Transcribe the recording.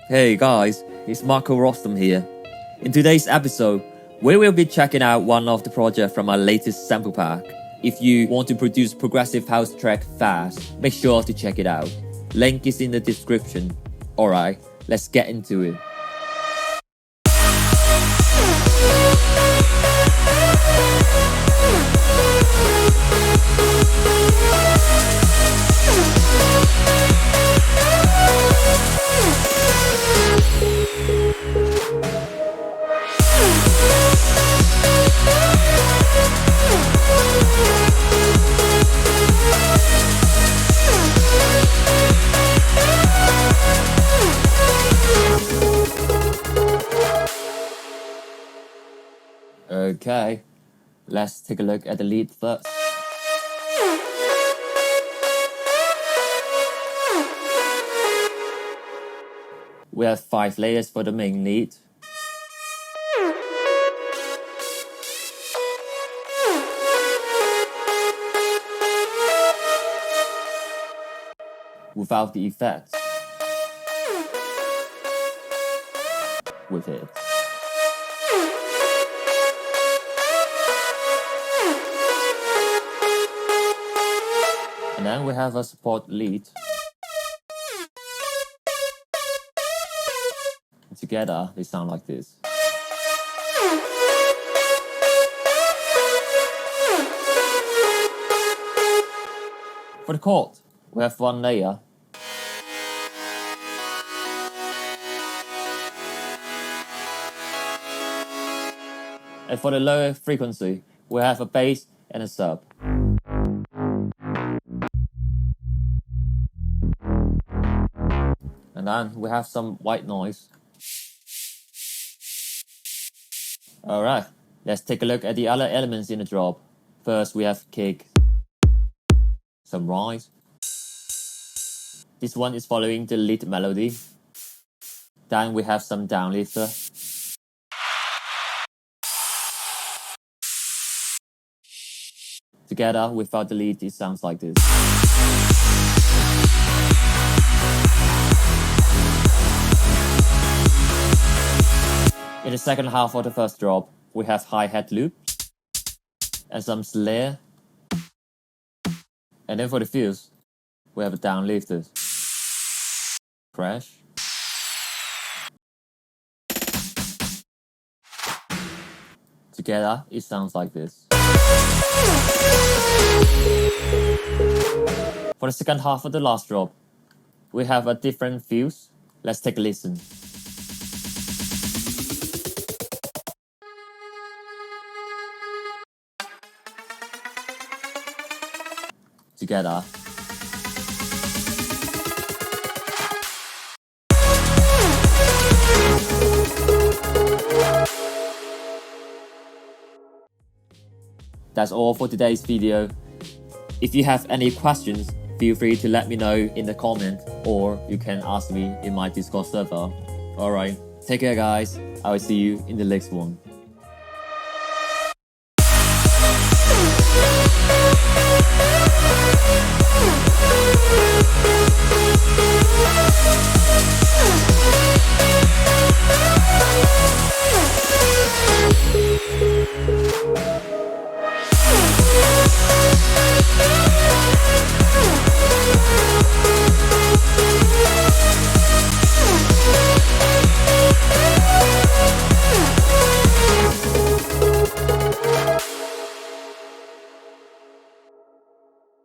Hey guys, it's Marco Rostam here. In today's episode, we will be checking out one of the projects from our latest sample pack. If you want to produce progressive house track fast, make sure to check it out. Link is in the description. Alright, let's get into it. Okay, let's take a look at the lead first. We have 5 layers for the main lead. Without the effects. With it. And then we have a support lead. Together, they sound like this. For the chord, we have 1 layer. And for the lower frequency, we have a bass and a sub. And then we have some white noise. Alright, let's take a look at the other elements in the drop. First we have kick, some rise. This one is following the lead melody. Then we have some downlifter. Together, without the lead, it sounds like this. In the second half of the first drop, we have hi-hat loop and some snare. And then for the fills, we have a downlifter. Crash. Together, it sounds like this. For the second half of the last drop, we have a different fills. Let's take a listen. Together. That's all for today's video. If you have any questions, feel free to let me know in the comment, or you can ask me in my Discord server. Alright, take care guys, I will see you in the next one.